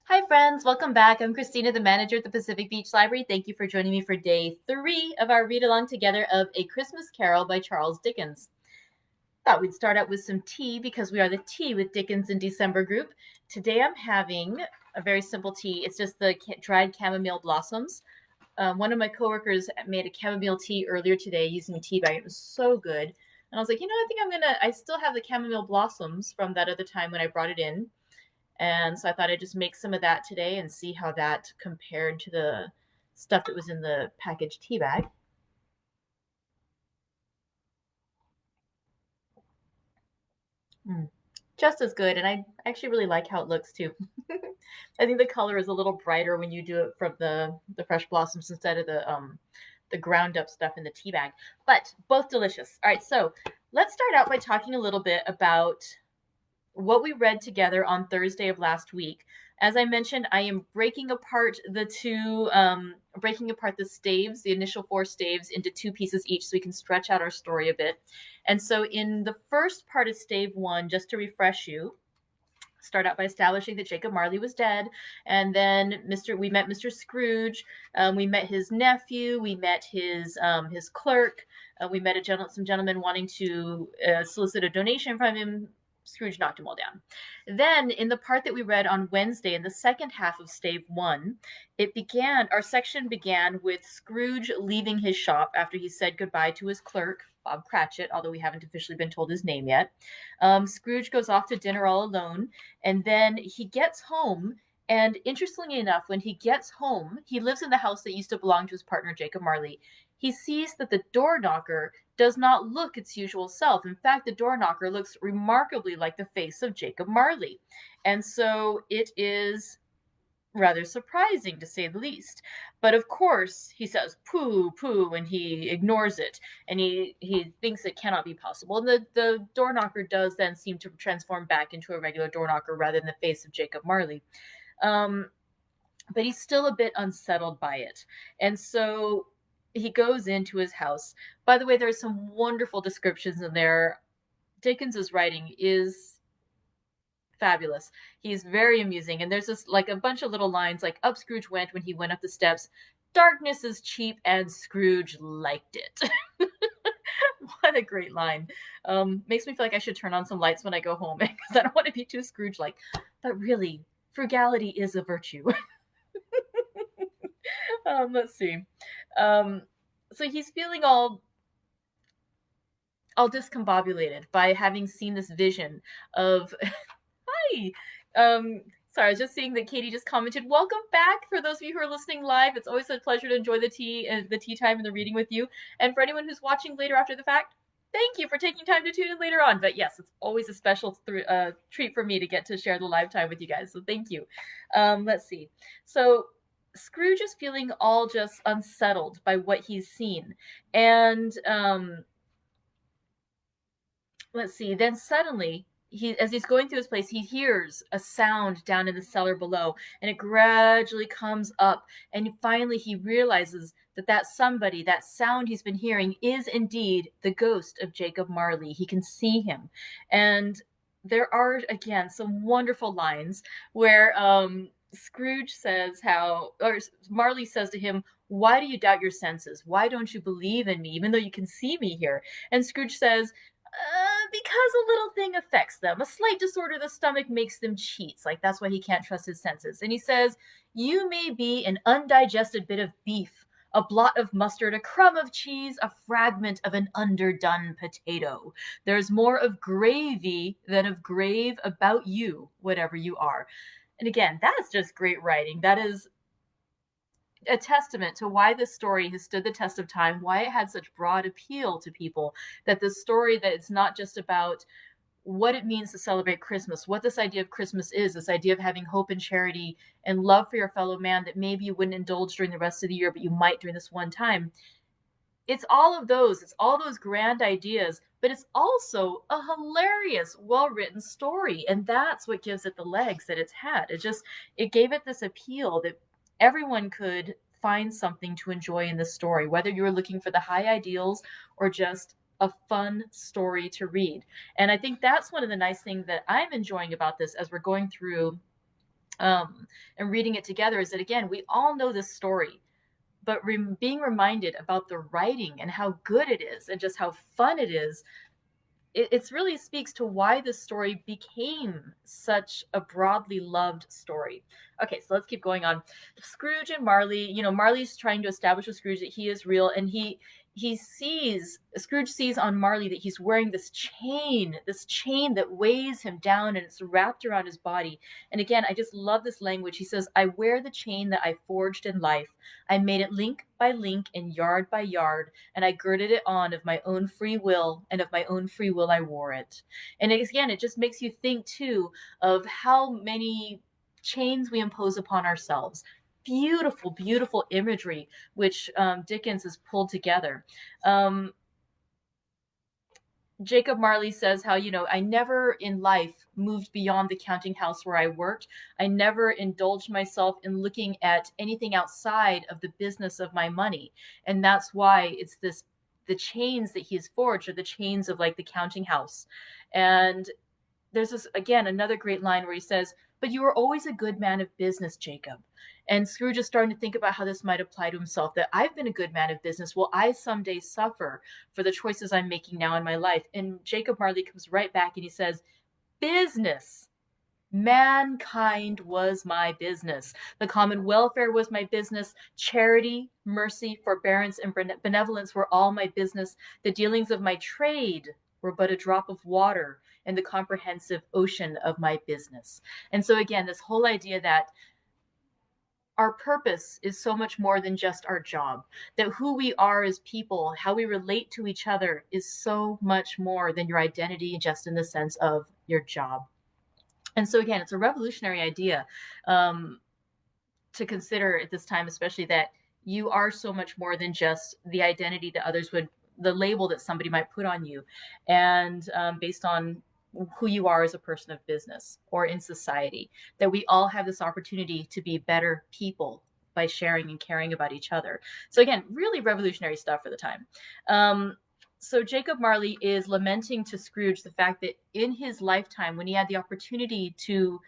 Hi, friends. Welcome back. I'm Christina, the manager at the Pacific Beach Library. Thank you for joining me for day 3 of our read along together of A Christmas Carol by Charles Dickens. Thought we'd start out with some tea because we are the Tea with Dickens in December group. Today I'm having a very simple tea. It's just the dried chamomile blossoms. One of my coworkers made a chamomile tea earlier today using a tea bag. It was so good. And I was like, I think I still have the chamomile blossoms from that other time when I brought it in. And so I thought I'd just make some of that today and see how that compared to the stuff that was in the packaged tea bag. Mm. Just as good, and I actually really like how it looks too. I think the color is a little brighter when you do it from the fresh blossoms instead of the ground up stuff in the tea bag. But both delicious. All right, so let's start out by talking a little bit about what we read together on Thursday of last week. As I mentioned, I am breaking apart the staves, the initial 4 staves, into 2 pieces each so we can stretch out our story a bit. And so, in the first part of stave 1, just to refresh you, start out by establishing that Jacob Marley was dead, and then we met Mr. Scrooge, we met his nephew, we met his clerk, we met some gentlemen wanting to solicit a donation from him. Scrooge knocked them all down. Then, in the part that we read on Wednesday, in the second half of stave 1, our section began with Scrooge leaving his shop after he said goodbye to his clerk, Bob Cratchit, although we haven't officially been told his name yet. Scrooge goes off to dinner all alone, and then he gets home. And interestingly enough, when he gets home, he lives in the house that used to belong to his partner, Jacob Marley. He sees that the door knocker does not look its usual self. In fact, the door knocker looks remarkably like the face of Jacob Marley. And so it is rather surprising, to say the least. But of course, he says pooh, pooh, and he ignores it, and he thinks it cannot be possible. And the door knocker does then seem to transform back into a regular door knocker rather than the face of Jacob Marley. But he's still a bit unsettled by it. And so he goes into his house. By the way, there's some wonderful descriptions in there. Dickens's writing is fabulous. He's very amusing, and there's this like a bunch of little lines like up Scrooge went when he went up the steps. Darkness is cheap, and Scrooge liked it. What a great line. Makes me feel like I should turn on some lights when I go home because I don't want to be too Scrooge like. But really, frugality is a virtue. Let's see. So he's feeling all discombobulated by having seen this vision of hi. Sorry, I was just seeing that Katie just commented, welcome back for those of you who are listening live. It's always a pleasure to enjoy the tea time and the reading with you. And for anyone who's watching later after the fact, thank you for taking time to tune in later on. But yes, it's always a special treat for me to get to share the live time with you guys. So thank you. Let's see. So Scrooge is feeling all just unsettled by what he's seen. And let's see, then suddenly as he's going through his place, he hears a sound down in the cellar below, and it gradually comes up, and finally he realizes that sound he's been hearing is indeed the ghost of Jacob Marley. He can see him. And there are, again, some wonderful lines where Scrooge says or Marley says to him, why do you doubt your senses? Why don't you believe in me, even though you can see me here? And Scrooge says, because a little thing affects them. A slight disorder of the stomach makes them cheats. Like, that's why he can't trust his senses. And he says, you may be an undigested bit of beef, a blot of mustard, a crumb of cheese, a fragment of an underdone potato. There's more of gravy than of grave about you, whatever you are. And again, that's just great writing. That is a testament to why this story has stood the test of time, why it had such broad appeal to people, that this story, that it's not just about what it means to celebrate Christmas, what this idea of Christmas is, this idea of having hope and charity and love for your fellow man that maybe you wouldn't indulge during the rest of the year, but you might during this one time. It's all of those. It's all those grand ideas, but it's also a hilarious, well-written story, and that's what gives it the legs that it's had. It gave it this appeal that everyone could find something to enjoy in this story, whether you were looking for the high ideals or just a fun story to read. And I think that's one of the nice things that I'm enjoying about this as we're going through and reading it together is that, again, we all know this story, but being reminded about the writing and how good it is and just how fun it is, it really speaks to why this story became such a broadly loved story. Okay, so let's keep going on. Scrooge and Marley, Marley's trying to establish with Scrooge that he is real, and Scrooge sees on Marley that he's wearing this chain that weighs him down, and it's wrapped around his body. And again, I just love this language. He says, I wear the chain that I forged in life. I made it link by link and yard by yard, and I girded it on of my own free will, and of my own free will I wore it. And again, it just makes you think too of how many chains we impose upon ourselves. Beautiful, beautiful imagery, which Dickens has pulled together. Jacob Marley says how, I never in life moved beyond the counting house where I worked. I never indulged myself in looking at anything outside of the business of my money. And that's why it's the chains that he's forged are the chains of like the counting house. And there's this, again, another great line where he says, but you were always a good man of business, Jacob. And Scrooge is starting to think about how this might apply to himself, that I've been a good man of business. Will I someday suffer for the choices I'm making now in my life? And Jacob Marley comes right back and he says, business. Mankind was my business. The common welfare was my business. Charity, mercy, forbearance, and benevolence were all my business. The dealings of my trade were but a drop of water in the comprehensive ocean of my business. And so again, this whole idea that our purpose is so much more than just our job, that who we are as people, how we relate to each other is so much more than your identity just in the sense of your job. And so again, it's a revolutionary idea to consider at this time, especially that you are so much more than just the identity that others would, the label that somebody might put on you, and based on who you are as a person of business or in society, that we all have this opportunity to be better people by sharing and caring about each other. So again, really revolutionary stuff for the time. So Jacob Marley is lamenting to Scrooge the fact that in his lifetime, when he had the opportunity to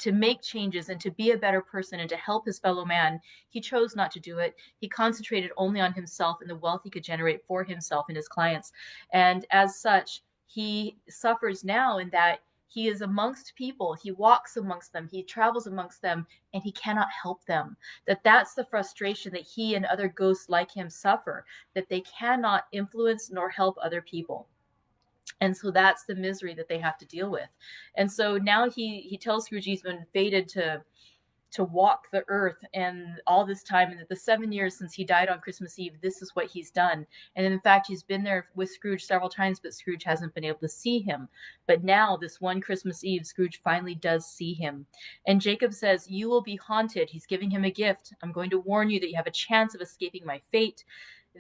make changes and to be a better person and to help his fellow man, he chose not to do it. He concentrated only on himself and the wealth he could generate for himself and his clients. And as such, he suffers now in that he is amongst people, he walks amongst them, he travels amongst them, and he cannot help them. That's the frustration that he and other ghosts like him suffer, that they cannot influence nor help other people. And so that's the misery that they have to deal with. And so now he tells Scrooge he's been fated to walk the earth, and all this time, and the 7 years since he died on Christmas Eve, this is what he's done. And in fact, he's been there with Scrooge several times, but Scrooge hasn't been able to see him. But now, this one Christmas Eve, Scrooge finally does see him. And Jacob says, you will be haunted. He's giving him a gift. I'm going to warn you that you have a chance of escaping my fate,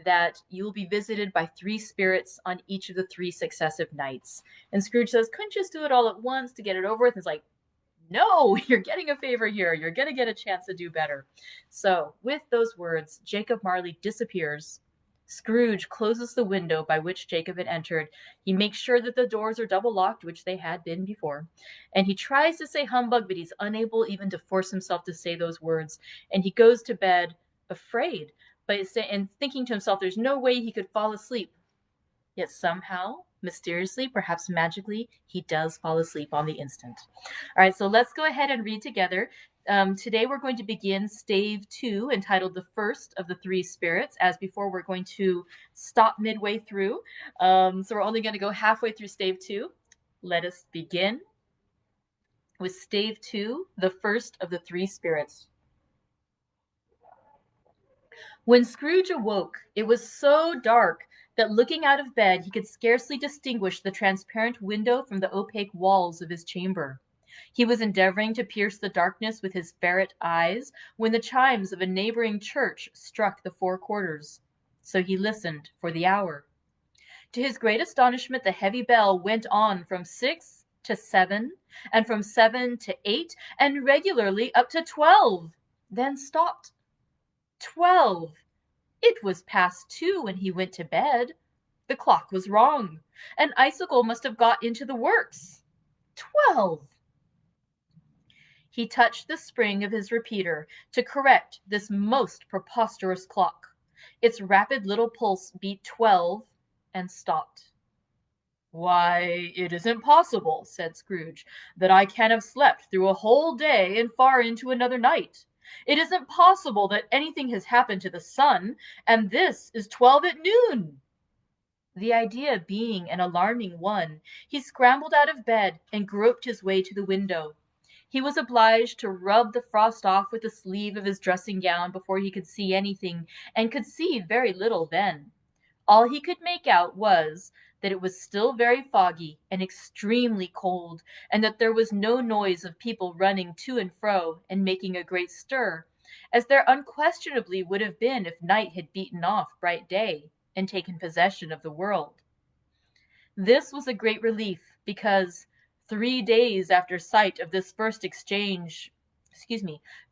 that you will be visited by 3 spirits on each of the 3 successive nights. And Scrooge says, couldn't you just do it all at once to get it over with? And it's like, no, you're getting a favor here. You're going to get a chance to do better. So with those words, Jacob Marley disappears. Scrooge closes the window by which Jacob had entered. He makes sure that the doors are double locked, which they had been before. And he tries to say humbug, but he's unable even to force himself to say those words. And he goes to bed afraid, and thinking to himself, there's no way he could fall asleep. Yet somehow, mysteriously, perhaps magically, he does fall asleep on the instant. All right, so let's go ahead and read together. Today we're going to begin Stave 2, entitled The First of the 3 Spirits. As before, we're going to stop midway through. So we're only going to go halfway through Stave 2. Let us begin with Stave 2, The First of the 3 Spirits. When Scrooge awoke, it was so dark that looking out of bed, he could scarcely distinguish the transparent window from the opaque walls of his chamber. He was endeavoring to pierce the darkness with his ferret eyes when the chimes of a neighboring church struck the 4 quarters. So he listened for the hour. To his great astonishment, the heavy bell went on from 6 to 7, and from 7 to 8, and regularly up to 12, then stopped. 12! It was past 2 when he went to bed. The clock was wrong. An icicle must have got into the works. 12! He touched the spring of his repeater to correct this most preposterous clock. Its rapid little pulse beat 12 and stopped. "Why, it isn't possible," said Scrooge, "that I can have slept through a whole day and far into another night. It isn't possible that anything has happened to the sun, and this is 12 at noon." The idea being an alarming one, he scrambled out of bed and groped his way to the window. He was obliged to rub the frost off with the sleeve of his dressing gown before he could see anything, and could see very little then. All he could make out was that it was still very foggy and extremely cold, and that there was no noise of people running to and fro and making a great stir, as there unquestionably would have been if night had beaten off bright day and taken possession of the world. This was a great relief, because 3 days after sight of this first exchange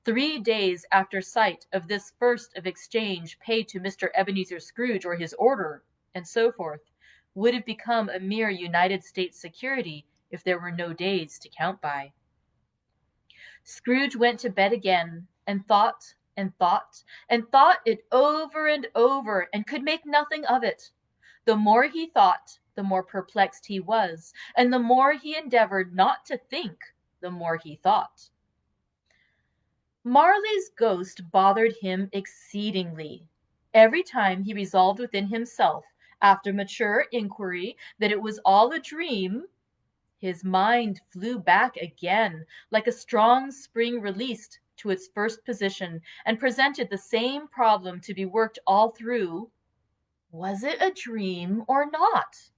3 days after sight of this first of exchange paid to Mr. Ebenezer Scrooge or his order, and so forth, would have become a mere United States security if there were no days to count by. Scrooge went to bed again, and thought and thought and thought it over and over, and could make nothing of it. The more he thought, the more perplexed he was, and the more he endeavored not to think, the more he thought. Marley's ghost bothered him exceedingly. Every time he resolved within himself, after mature inquiry, that it was all a dream, his mind flew back again, like a strong spring released, to its first position, and presented the same problem to be worked all through. Was it a dream or not?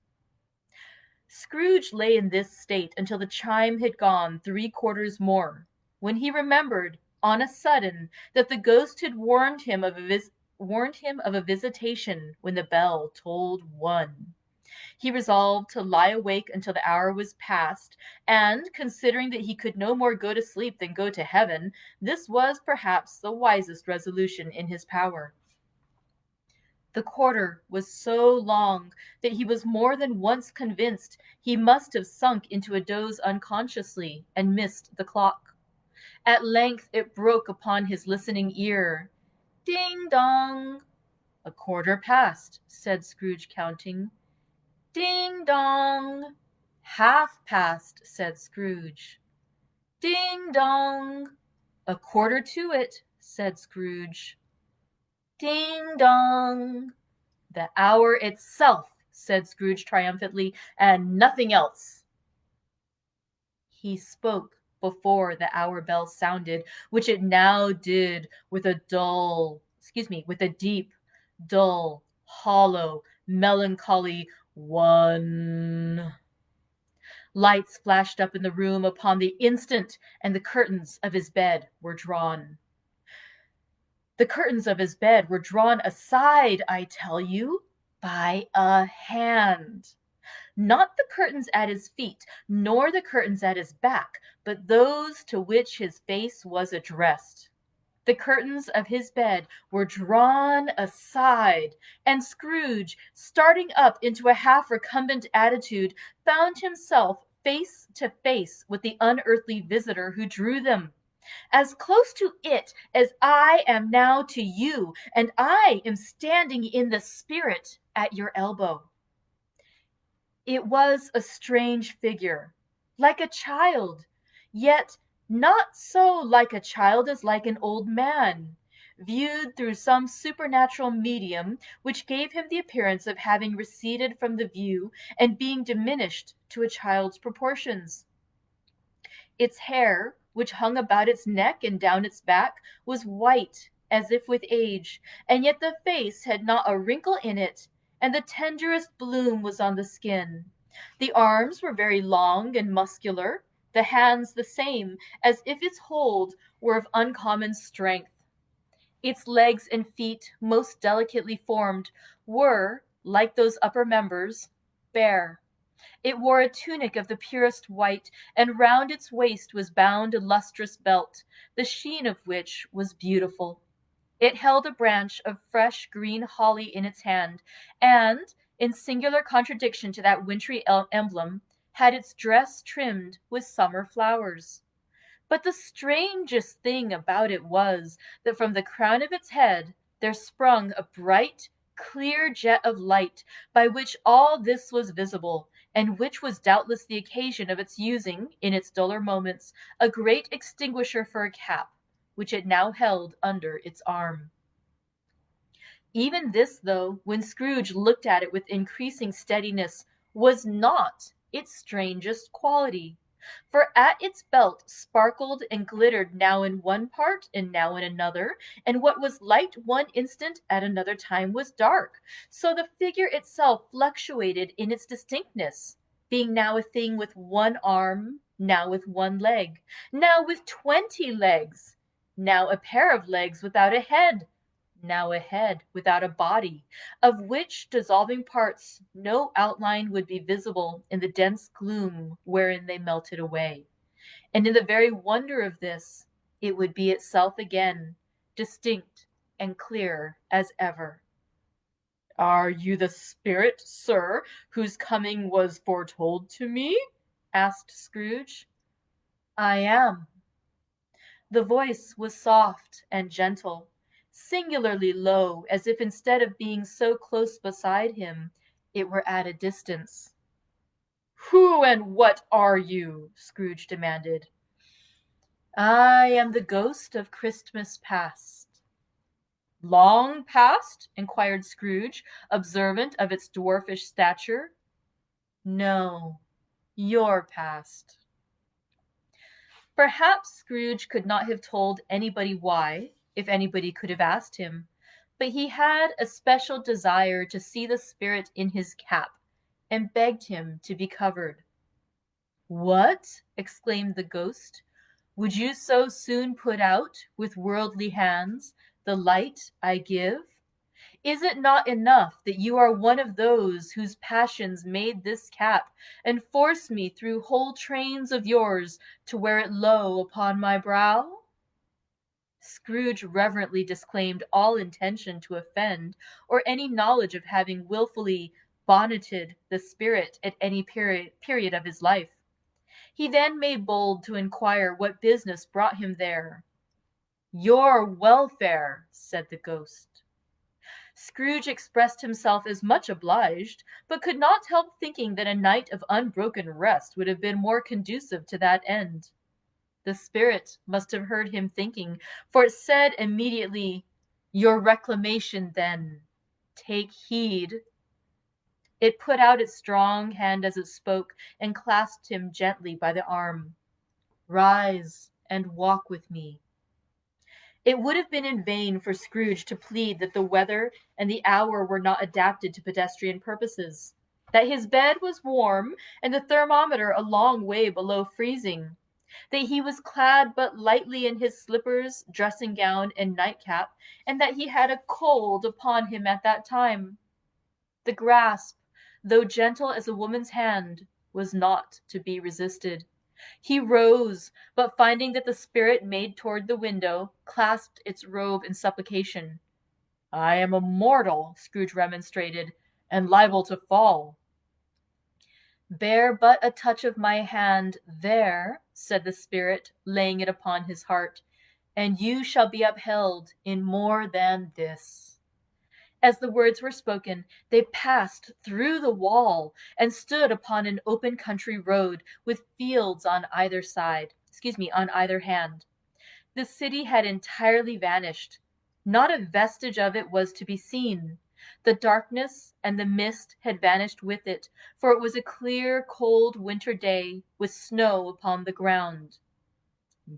Scrooge lay in this state until the chime had gone 3/4 more, when he remembered, on a sudden, that the ghost had warned him of a visitation when the bell tolled 1. He resolved to lie awake until the hour was past, and, considering that he could no more go to sleep than go to heaven, this was perhaps the wisest resolution in his power. The quarter was so long that he was more than once convinced he must have sunk into a doze unconsciously, and missed the clock. At length it broke upon his listening ear. "Ding dong!" "A quarter past," said Scrooge, counting. "Ding dong!" "Half past," said Scrooge. "Ding dong!" "A quarter to it," said Scrooge. "Ding dong!" "The hour itself," said Scrooge triumphantly, "and nothing else." He spoke before the hour bell sounded, which it now did with a deep, dull, hollow, melancholy 1. Lights flashed up in the room upon the instant, and the curtains of his bed were drawn. The curtains of his bed were drawn aside, I tell you, by a hand. Not the curtains at his feet, nor the curtains at his back, but those to which his face was addressed. The curtains of his bed were drawn aside, and Scrooge, starting up into a half-recumbent attitude, found himself face to face with the unearthly visitor who drew them. As close to it as I am now to you, and I am standing in the spirit at your elbow. It was a strange figure, like a child, yet not so like a child as like an old man, viewed through some supernatural medium which gave him the appearance of having receded from the view and being diminished to a child's proportions. Its hair, which hung about its neck and down its back, was white as if with age, and yet the face had not a wrinkle in it, and the tenderest bloom was on the skin. The arms were very long and muscular, the hands the same, as if its hold were of uncommon strength. Its legs and feet, most delicately formed, were, like those upper members, bare. It wore a tunic of the purest white, and round its waist was bound a lustrous belt, the sheen of which was beautiful. It held a branch of fresh green holly in its hand, and, in singular contradiction to that wintry emblem, had its dress trimmed with summer flowers. But the strangest thing about it was that from the crown of its head there sprung a bright, clear jet of light, by which all this was visible, and which was doubtless the occasion of its using, in its duller moments, a great extinguisher for a cap, which it now held under its arm. Even this, though, when Scrooge looked at it with increasing steadiness, was not its strangest quality. For at its belt sparkled and glittered now in one part and now in another, and what was light one instant at another time was dark, so the figure itself fluctuated in its distinctness, being now a thing with one arm, now with one leg, now with 20 legs, now a pair of legs without a head, now a head without a body, of which dissolving parts no outline would be visible in the dense gloom wherein they melted away. And in the very wonder of this, it would be itself again, distinct and clear as ever. "Are you the spirit, sir, whose coming was foretold to me?" asked Scrooge. "I am." The voice was soft and gentle, singularly low, as if instead of being so close beside him, it were at a distance. "Who and what are you?" Scrooge demanded. "I am the ghost of Christmas past." "Long past?" inquired Scrooge, observant of its dwarfish stature. "No, your past." Perhaps Scrooge could not have told anybody why, if anybody could have asked him, but he had a special desire to see the spirit in his cap, and begged him to be covered. "What!" exclaimed the ghost, "would you so soon put out, with worldly hands, the light I give? Is it not enough that you are one of those whose passions made this cap, and force me through whole trains of yours to wear it low upon my brow?" Scrooge reverently disclaimed all intention to offend, or any knowledge of having wilfully bonneted the spirit at any period of his life. He then made bold to inquire what business brought him there. "Your welfare," said the ghost. Scrooge expressed himself as much obliged, but could not help thinking that a night of unbroken rest would have been more conducive to that end. The spirit must have heard him thinking, for it said immediately, "Your reclamation, then. Take heed." It put out its strong hand as it spoke, and clasped him gently by the arm. "Rise and walk with me." It would have been in vain for Scrooge to plead that the weather and the hour were not adapted to pedestrian purposes, that his bed was warm and the thermometer a long way below freezing, that he was clad but lightly in his slippers, dressing gown, and nightcap, and that he had a cold upon him at that time. The grasp, though gentle as a woman's hand, was not to be resisted. He rose, but finding that the spirit made toward the window, clasped its robe in supplication. "I am a mortal," Scrooge remonstrated, "and liable to fall." "Bear but a touch of my hand there," said the spirit, laying it upon his heart, "and you shall be upheld in more than this." As the words were spoken, they passed through the wall, and stood upon an open country road, with fields on either on either hand. The city had entirely vanished. Not a vestige of it was to be seen. The darkness and the mist had vanished with it, for it was a clear, cold winter day, with snow upon the ground.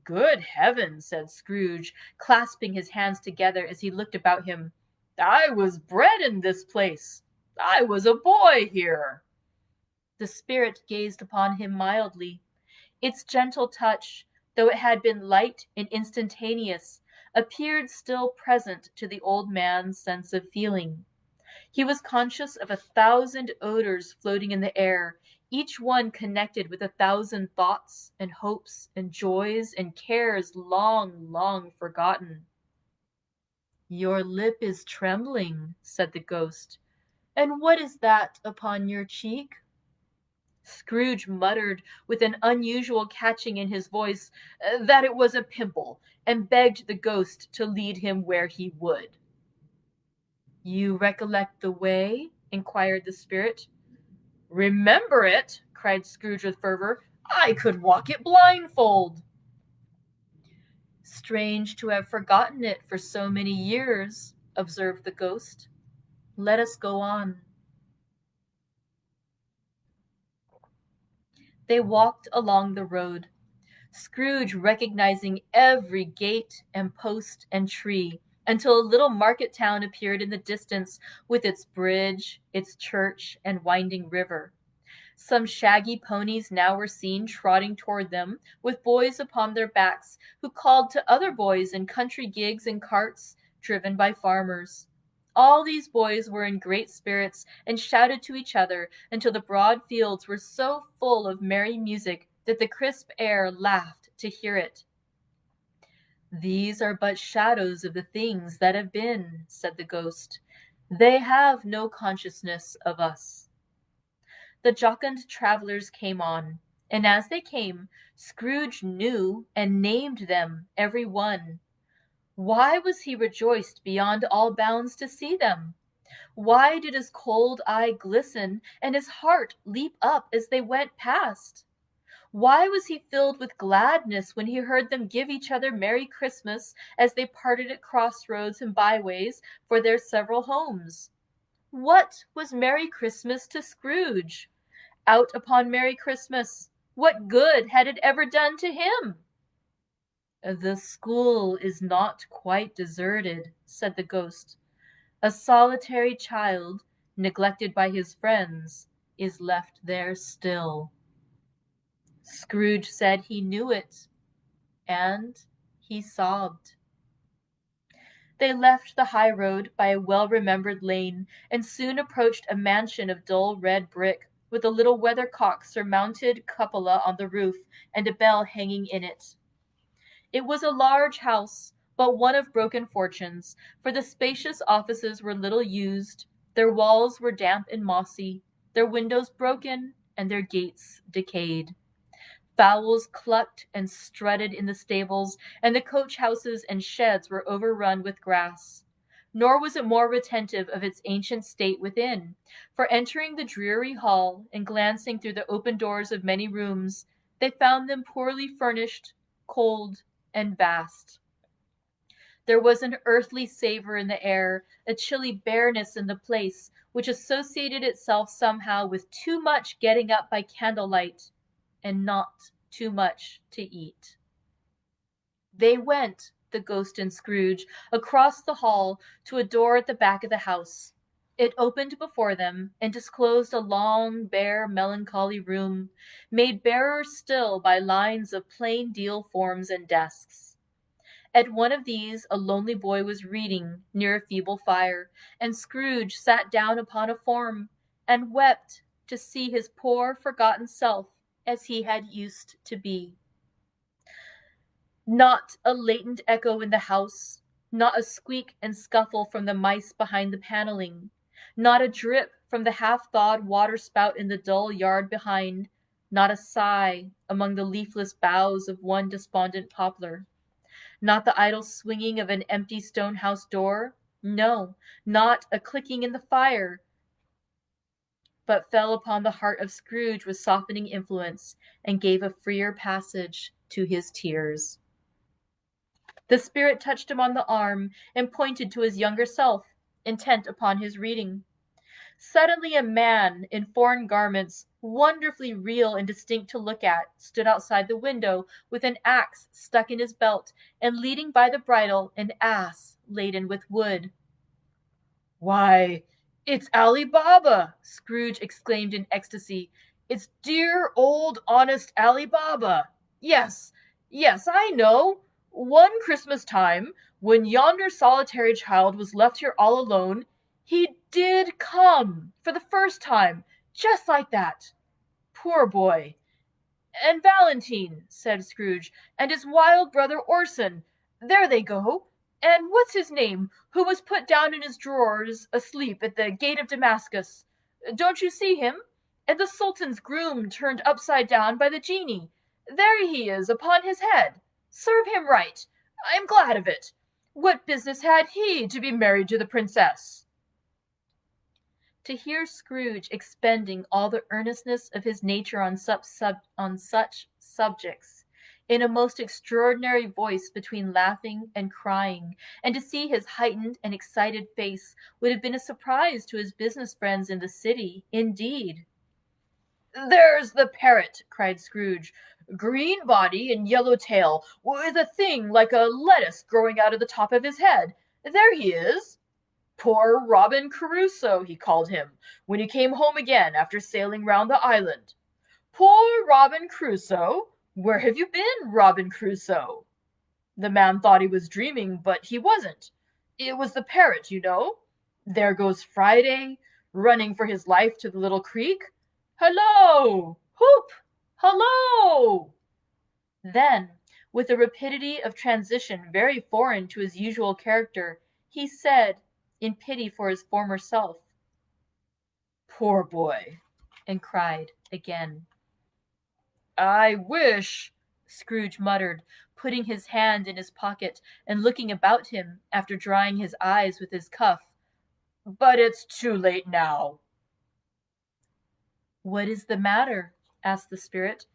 "Good heaven!" said Scrooge, clasping his hands together as he looked about him. "I was bred in this place. I was a boy here." The spirit gazed upon him mildly. Its gentle touch, though it had been light and instantaneous, appeared still present to the old man's sense of feeling. He was conscious of 1,000 odors floating in the air, each one connected with 1,000 thoughts and hopes and joys and cares long, long forgotten. "Your lip is trembling," said the ghost. "And what is that upon your cheek?" Scrooge muttered, with an unusual catching in his voice, that it was a pimple, and begged the ghost to lead him where he would. "You recollect the way?" inquired the spirit. "Remember it!" cried Scrooge with fervor. "I could walk it blindfold." "Strange to have forgotten it for so many years," observed the ghost. "Let us go on." They walked along the road, Scrooge recognizing every gate and post and tree, until a little market town appeared in the distance with its bridge, its church, and winding river. Some shaggy ponies now were seen trotting toward them, with boys upon their backs, who called to other boys in country gigs and carts, driven by farmers. All these boys were in great spirits, and shouted to each other, until the broad fields were so full of merry music that the crisp air laughed to hear it. "These are but shadows of the things that have been," said the ghost. "They have no consciousness of us." The jocund travelers came on, and as they came, Scrooge knew and named them every one. Why was he rejoiced beyond all bounds to see them? Why did his cold eye glisten and his heart leap up as they went past? Why was he filled with gladness when he heard them give each other Merry Christmas as they parted at crossroads and byways for their several homes? What was Merry Christmas to Scrooge? Out upon Merry Christmas, what good had it ever done to him? "The school is not quite deserted," said the ghost. "A solitary child, neglected by his friends, is left there still." Scrooge said he knew it, and he sobbed. They left the high road by a well-remembered lane, and soon approached a mansion of dull red brick, with a little weathercock surmounted cupola on the roof, and a bell hanging in it. It was a large house, but one of broken fortunes, for the spacious offices were little used, their walls were damp and mossy, their windows broken, and their gates decayed. Fowls clucked and strutted in the stables, and the coach-houses and sheds were overrun with grass. Nor was it more retentive of its ancient state within, for entering the dreary hall and glancing through the open doors of many rooms, they found them poorly furnished, cold, and vast. There was an earthly savor in the air, a chilly bareness in the place, which associated itself somehow with too much getting up by candlelight, and not too much to eat. They went, the ghost and Scrooge, across the hall to a door at the back of the house. It opened before them, and disclosed a long, bare, melancholy room, made barer still by lines of plain deal forms and desks. At one of these a lonely boy was reading, near a feeble fire, and Scrooge sat down upon a form, and wept to see his poor forgotten self as he had used to be. Not a latent echo in the house, not a squeak and scuffle from the mice behind the paneling, not a drip from the half-thawed water-spout in the dull yard behind, not a sigh among the leafless boughs of one despondent poplar, not the idle swinging of an empty stone-house door, no, not a clicking in the fire, but fell upon the heart of Scrooge with softening influence, and gave a freer passage to his tears. The spirit touched him on the arm, and pointed to his younger self, intent upon his reading. Suddenly a man in foreign garments, wonderfully real and distinct to look at, stood outside the window, with an axe stuck in his belt, and leading by the bridle an ass laden with wood. "Why, it's Ali Baba!" Scrooge exclaimed in ecstasy. "It's dear old honest Ali Baba! Yes, yes, I know. One Christmas time, when yonder solitary child was left here all alone, he did come, for the first time, just like that. Poor boy! And Valentine," said Scrooge, "and his wild brother Orson. There they go. And what's his name, who was put down in his drawers asleep at the gate of Damascus? Don't you see him? and the Sultan's groom turned upside down by the genie. There he is upon his head. Serve him right. I am glad of it. What business had he to be married to the princess? To hear Scrooge expending all the earnestness of his nature on such subjects, in a most extraordinary voice between laughing and crying, and to see his heightened and excited face, would have been a surprise to his business friends in the city, indeed. "There's the parrot!" cried Scrooge. "Green body and yellow tail, with a thing like a lettuce growing out of the top of his head. There he is! Poor Robin Crusoe, he called him, when he came home again after sailing round the island. Poor Robin Crusoe! Where have you been, Robin Crusoe?" The man thought he was dreaming, but he wasn't. It was the parrot, you know. There goes Friday, running for his life to the little creek. Hallo! Whoop! Hallo! Then, with a rapidity of transition very foreign to his usual character, he said, in pity for his former self, "Poor boy!" and cried again. "I wish," Scrooge muttered, putting his hand in his pocket and looking about him after drying his eyes with his cuff, "but it's too late now." "What is the matter?" asked the spirit.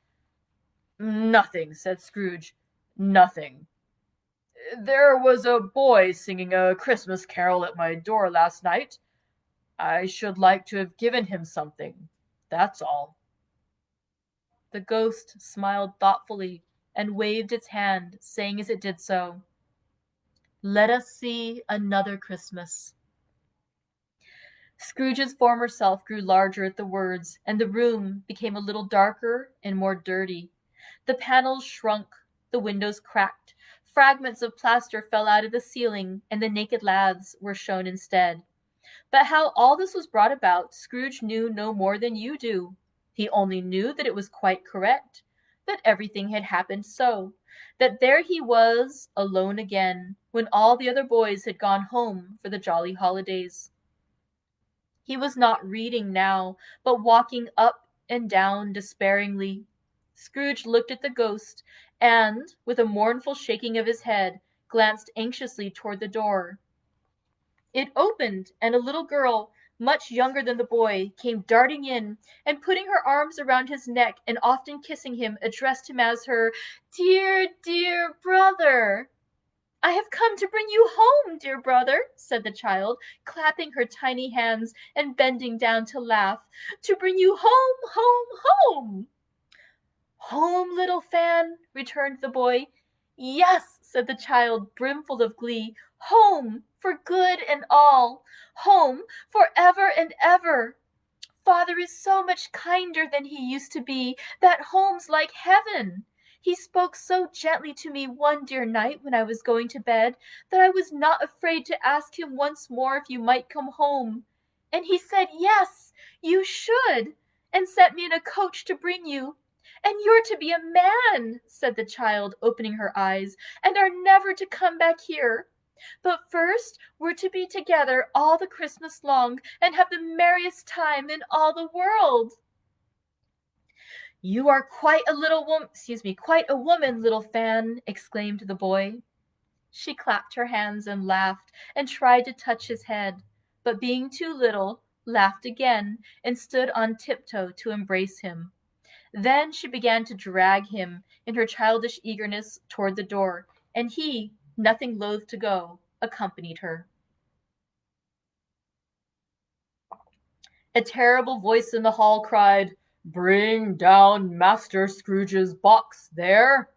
"Nothing," said Scrooge. "Nothing. There was a boy singing a Christmas carol at my door last night. I should like to have given him something. That's all." The ghost smiled thoughtfully and waved its hand, saying as it did so, "Let us see another Christmas." Scrooge's former self grew larger at the words, and the room became a little darker and more dirty. The panels shrunk, the windows cracked, fragments of plaster fell out of the ceiling, and the naked laths were shown instead. But how all this was brought about, Scrooge knew no more than you do. He only knew that it was quite correct, that everything had happened so, that there he was, alone again, when all the other boys had gone home for the jolly holidays. He was not reading now, but walking up and down despairingly. Scrooge looked at the ghost, and, with a mournful shaking of his head, glanced anxiously toward the door. It opened, and a little girl, much younger than the boy, came darting in, and putting her arms around his neck and often kissing him, addressed him as her "dear, dear brother." "I have come to bring you home, dear brother," said the child, clapping her tiny hands and bending down to laugh. "To bring you home, home, home." "Home, little Fan?" returned the boy. "Yes," said the child, brimful of glee. "Home, for good and all. Home, for ever and ever. Father is so much kinder than he used to be, that home's like heaven. He spoke so gently to me one dear night when I was going to bed, that I was not afraid to ask him once more if you might come home. And he said, yes, you should, and sent me in a coach to bring you. And you're to be a man," said the child, opening her eyes, "and are never to come back here. But first we're to be together all the Christmas long, and have the merriest time in all the world." "You are quite quite a woman, little Fan," exclaimed the boy. She clapped her hands and laughed, and tried to touch his head, but being too little, laughed again, and stood on tiptoe to embrace him. Then she began to drag him, in her childish eagerness, toward the door, and he, nothing loath to go, accompanied her. A terrible voice in the hall cried, "Bring down Master Scrooge's box, there!"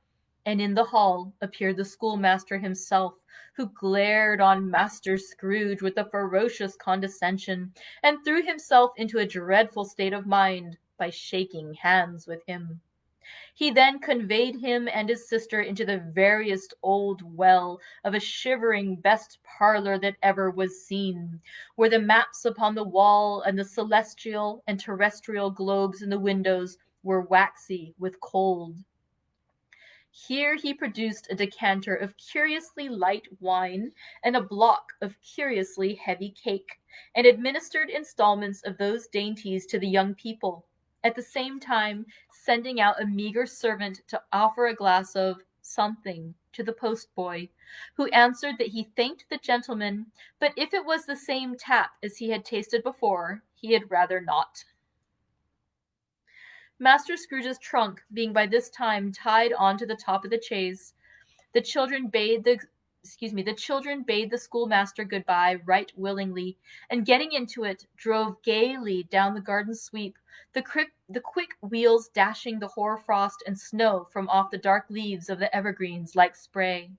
And in the hall appeared the schoolmaster himself, who glared on Master Scrooge with a ferocious condescension, and threw himself into a dreadful state of mind by shaking hands with him. He then conveyed him and his sister into the veriest old well of a shivering best parlour that ever was seen, where the maps upon the wall and the celestial and terrestrial globes in the windows were waxy with cold. Here he produced a decanter of curiously light wine and a block of curiously heavy cake, and administered installments of those dainties to the young people, at the same time sending out a meager servant to offer a glass of something to the postboy, who answered that he thanked the gentleman, but if it was the same tap as he had tasted before, he had rather not. Master Scrooge's trunk being by this time tied on to the top of the chaise, the children bade the schoolmaster goodbye right willingly, and getting into it, drove gaily down the garden sweep, the quick wheels dashing the hoar frost and snow from off the dark leaves of the evergreens like spray.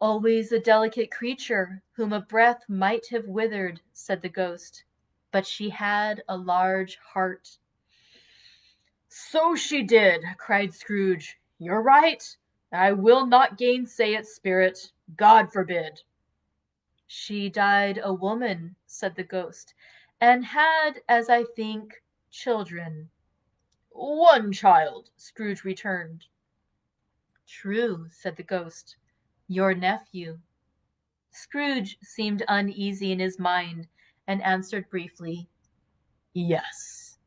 Always a delicate creature, whom a breath might have withered, said the ghost, but she had a large heart. So she did, cried Scrooge. You're right. I will not gainsay it, Spirit. God forbid. She died a woman, said the ghost, and had, as I think, children. One child, Scrooge returned. True, said the ghost. Your nephew. Scrooge seemed uneasy in his mind, and answered briefly, Yes.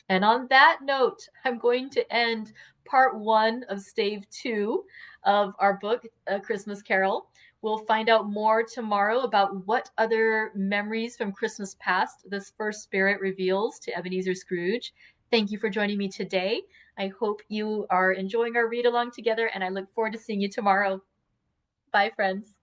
And on that note, I'm going to end part 1 of Stave 2 of our book, A Christmas Carol. We'll find out more tomorrow about what other memories from Christmas past this first spirit reveals to Ebenezer Scrooge. Thank you for joining me today. I hope you are enjoying our read along together, and I look forward to seeing you tomorrow. Bye, friends.